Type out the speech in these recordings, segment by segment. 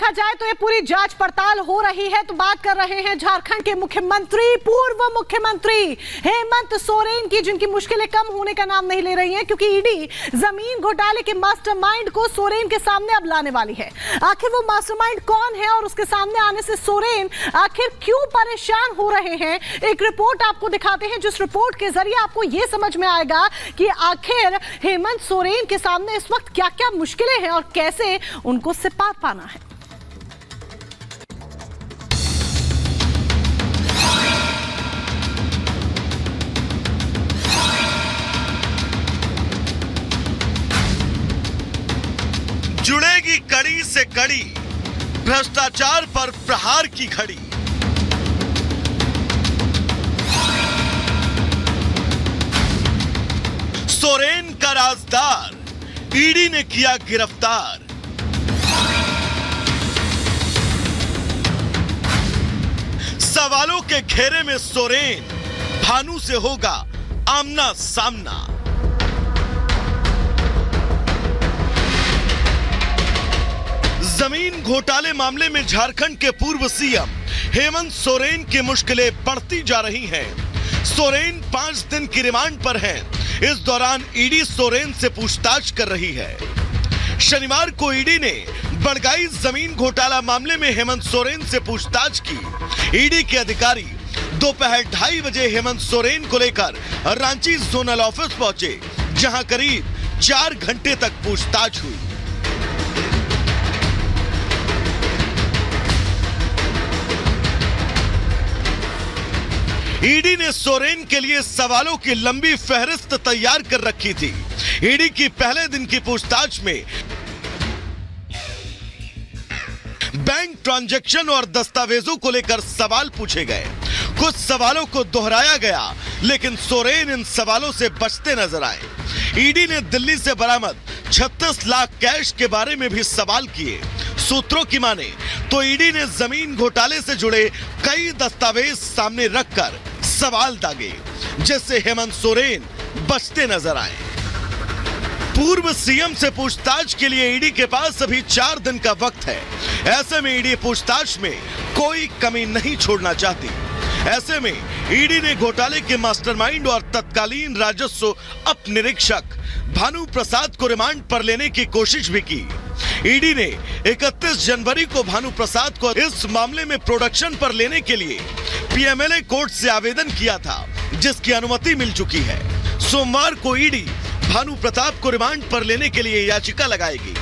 देखा जाए तो ये पूरी जांच पड़ताल हो रही है। तो बात कर रहे हैं झारखंड के मुख्यमंत्री, पूर्व मुख्यमंत्री हेमंत सोरेन की, जिनकी मुश्किलें कम होने का नाम नहीं ले रही हैं, क्योंकि ईडी जमीन घोटाले के मास्टरमाइंड को सोरेन के सामने अब लाने वाली है। आखिर वो मास्टरमाइंड कौन है और उसके सामने आने से सोरेन आखिर क्यों परेशान हो रहे हैं, एक रिपोर्ट आपको दिखाते हैं, जिस रिपोर्ट के जरिए आपको यह समझ में आएगा कि आखिर हेमंत सोरेन के सामने इस वक्त क्या क्या मुश्किलें हैं और कैसे उनको से पार पाना है। जुड़ेगी कड़ी से कड़ी, भ्रष्टाचार पर प्रहार की घड़ी। सोरेन का राजदार ईडी ने किया गिरफ्तार। सवालों के घेरे में सोरेन, भानु से होगा आमना सामना। जमीन घोटाले मामले में झारखंड के पूर्व सीएम हेमंत सोरेन की मुश्किलें बढ़ती जा रही हैं। सोरेन 5 दिन की रिमांड पर हैं। इस दौरान ईडी सोरेन से पूछताछ कर रही है। शनिवार को ईडी ने बड़गाई जमीन घोटाला मामले में हेमंत सोरेन से पूछताछ की। ईडी के अधिकारी दोपहर 2:30 बजे हेमंत सोरेन को लेकर रांची जोनल ऑफिस पहुंचे, जहां करीब 4 घंटे तक पूछताछ हुई। ईडी ने सोरेन के लिए सवालों की लंबी फहरिस्त तैयार कर रखी थी। ईडी की पहले दिन की पूछताछ में बैंक ट्रांजैक्शन और दस्तावेजों को लेकर सवाल पूछे गए। कुछ सवालों को दोहराया गया, लेकिन सोरेन इन सवालों से बचते नजर आए। ईडी ने दिल्ली से बरामद 36 लाख कैश के बारे में भी सवाल किए। सूत्रों की माने तो ईडी ने जमीन घोटाले से जुड़े कई दस्तावेज सामने रखकर सवाल दागे, जिससे हेमंत सोरेन बचते नजर आए। पूर्व सीएम से पूछताछ के लिए ईडी के पास अभी 4 दिन का वक्त है। ऐसे में ईडी पूछताछ में कोई कमी नहीं छोड़ना चाहती। ऐसे में ईडी ने घोटाले के मास्टरमाइंड और तत्कालीन राजस्व उप निरीक्षक भानु प्रसाद को रिमांड पर लेने की कोशिश भी की। ईडी ने 31 जनवरी को भानु प्रसाद को इस मामले में प्रोडक्शन पर लेने के लिए पीएमएलए कोर्ट से आवेदन किया था, जिसकी अनुमति मिल चुकी है। सोमवार को ईडी भानु प्रताप को रिमांड पर लेने के लिए याचिका लगाएगी।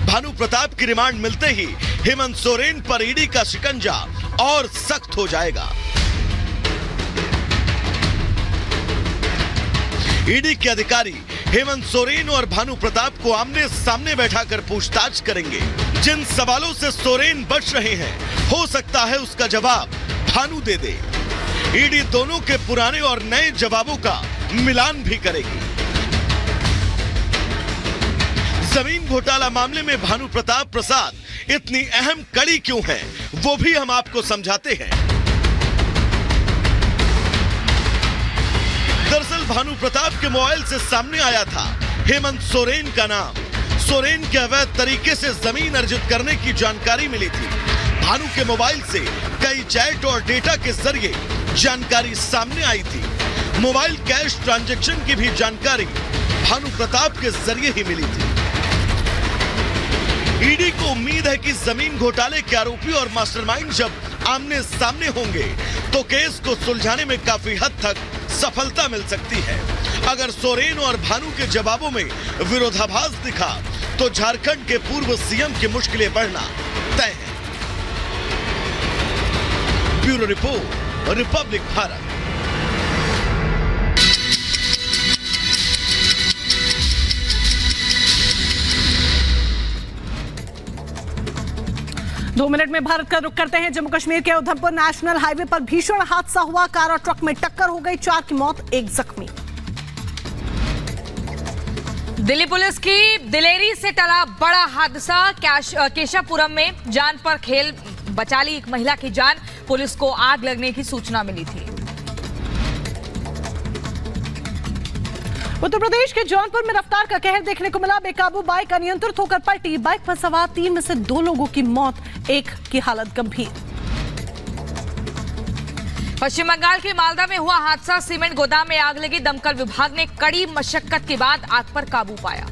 भानु प्रताप की रिमांड मिलते ही हेमंत सोरेन पर ईडी का शिकंजा और सख्त हो जाएगा। ईडी के अधिकारी हेमंत सोरेन और भानु प्रताप को आमने सामने बैठाकर पूछताछ करेंगे। जिन सवालों से सोरेन बच रहे हैं, हो सकता है उसका जवाब भानु दे दे। ईडी दोनों के पुराने और नए जवाबों का मिलान भी करेगी। जमीन घोटाला मामले में भानु प्रताप प्रसाद इतनी अहम कड़ी क्यों है, वो भी हम आपको समझाते हैं। दरअसल भानु प्रताप के मोबाइल से सामने आया था हेमंत सोरेन का नाम। सोरेन के अवैध तरीके से जमीन अर्जित करने की जानकारी मिली थी। भानु के मोबाइल से कई चैट और डेटा के जरिए जानकारी सामने आई थी। मोबाइल कैश ट्रांजैक्शन की भी जानकारी भानु प्रताप के जरिए ही मिली थी। ईडी को उम्मीद है कि जमीन घोटाले के आरोपी और मास्टरमाइंड जब आमने सामने होंगे तो केस को सुलझाने में काफी हद तक सफलता मिल सकती है। अगर सोरेन और भानु के जवाबों में विरोधाभास दिखा तो झारखंड के पूर्व सीएम की मुश्किलें बढ़ना तय है। Bureau report, Republic Bharat. दो मिनट में भारत का रुख करते हैं। जम्मू कश्मीर के उधमपुर नेशनल हाईवे पर भीषण हादसा हुआ। कार और ट्रक में टक्कर हो गई, 4 की मौत, 1 जख्मी। दिल्ली पुलिस की दिलेरी से टला बड़ा हादसा। केशवपुरम में जान पर खेल बचा ली एक महिला की जान। पुलिस को आग लगने की सूचना मिली थी। उत्तर प्रदेश के जौनपुर में रफ्तार का कहर देखने को मिला। बेकाबू बाइक अनियंत्रित होकर पलटी। बाइक पर सवार 3 में से 2 लोगों की मौत, 1 की हालत गंभीर। पश्चिम बंगाल के मालदा में हुआ हादसा। सीमेंट गोदाम में आग लगी। दमकल विभाग ने कड़ी मशक्कत के बाद आग पर काबू पाया।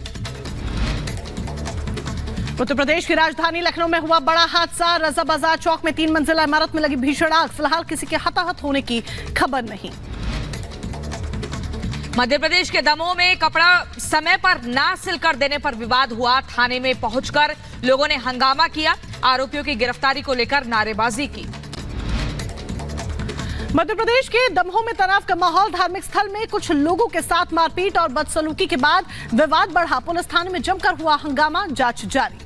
उत्तर प्रदेश की राजधानी लखनऊ में हुआ बड़ा हादसा। रजा बाजार चौक में 3 मंजिला इमारत में लगी भीषण आग। फिलहाल किसी के हताहत होने की खबर नहीं। मध्य प्रदेश के दमोह में कपड़ा समय पर ना सिलकर देने पर विवाद हुआ। थाने में पहुंचकर लोगों ने हंगामा किया। आरोपियों की गिरफ्तारी को लेकर नारेबाजी की। मध्य प्रदेश के दमोह में तनाव का माहौल। धार्मिक स्थल में कुछ लोगों के साथ मारपीट और बदसलूकी के बाद विवाद बढ़ा। पुलिस थाने में जमकर हुआ हंगामा। जांच जारी।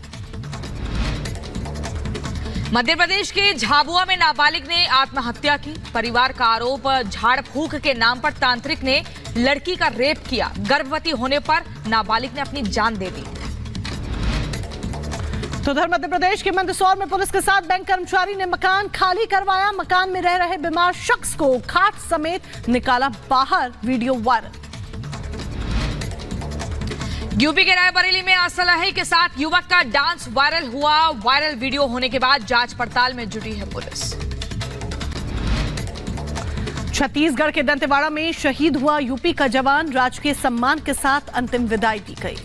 मध्य प्रदेश के झाबुआ में नाबालिग ने आत्महत्या की। परिवार का आरोप, झाड़ फूक के नाम पर तांत्रिक ने लड़की का रेप किया। गर्भवती होने पर नाबालिग ने अपनी जान दे दी। तो उधर मध्य प्रदेश के मंदसौर में पुलिस के साथ बैंक कर्मचारी ने मकान खाली करवाया। मकान में रह रहे बीमार शख्स को खाट समेत निकाला बाहर। Video viral. यूपी के रायबरेली में असलहे के साथ युवक का डांस वायरल हुआ। वायरल वीडियो होने के बाद जांच पड़ताल में जुटी है पुलिस। छत्तीसगढ़ के दंतेवाड़ा में शहीद हुआ यूपी का जवान। राजकीय सम्मान के साथ अंतिम विदाई दी गई।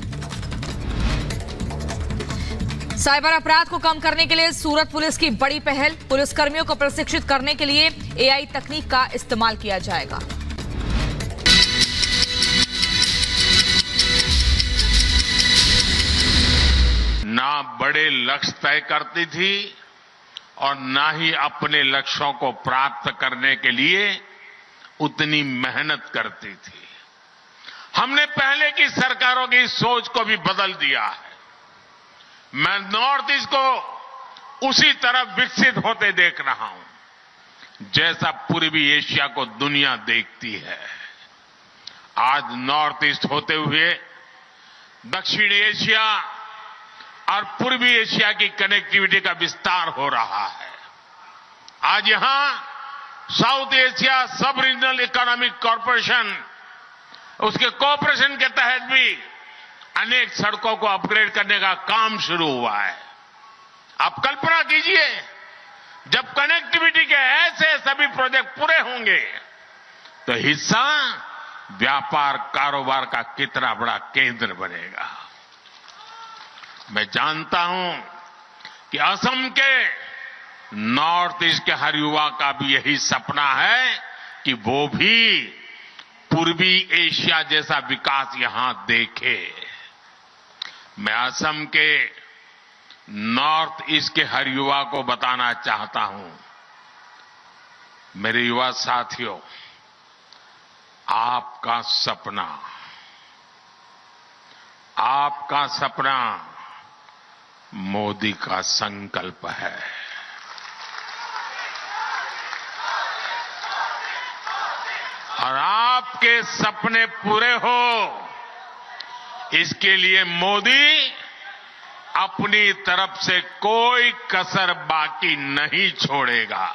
साइबर अपराध को कम करने के लिए सूरत पुलिस की बड़ी पहल। पुलिसकर्मियों को प्रशिक्षित करने के लिए एआई तकनीक का इस्तेमाल किया जाएगा। ना बड़े लक्ष्य तय करती थी और ना ही अपने लक्ष्यों को प्राप्त करने के लिए उतनी मेहनत करती थी। हमने पहले की सरकारों की सोच को भी बदल दिया है। मैं नॉर्थ ईस्ट को उसी तरफ विकसित होते देख रहा हूं जैसा पूर्वी एशिया को दुनिया देखती है। आज नॉर्थ ईस्ट होते हुए दक्षिण एशिया और पूर्वी एशिया की कनेक्टिविटी का विस्तार हो रहा है। आज यहां साउथ एशिया सब रीजनल इकोनॉमिक कॉरपोरेशन, उसके कोऑपरेशन के तहत भी अनेक सड़कों को अपग्रेड करने का काम शुरू हुआ है। आप कल्पना कीजिए, जब कनेक्टिविटी के ऐसे सभी प्रोजेक्ट पूरे होंगे तो हिस्सा व्यापार कारोबार का कितना बड़ा केंद्र बनेगा। मैं जानता हूं कि असम के नॉर्थ ईस्ट के हर युवा का भी यही सपना है कि वो भी पूर्वी एशिया जैसा विकास यहां देखे। मैं असम के नॉर्थ ईस्ट के हर युवा को बताना चाहता हूं, मेरे युवा साथियों, आपका सपना मोदी का संकल्प है। और आपके सपने पूरे हो, इसके लिए मोदी अपनी तरफ से कोई कसर बाकी नहीं छोड़ेगा।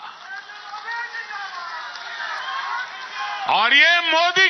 और ये मोदी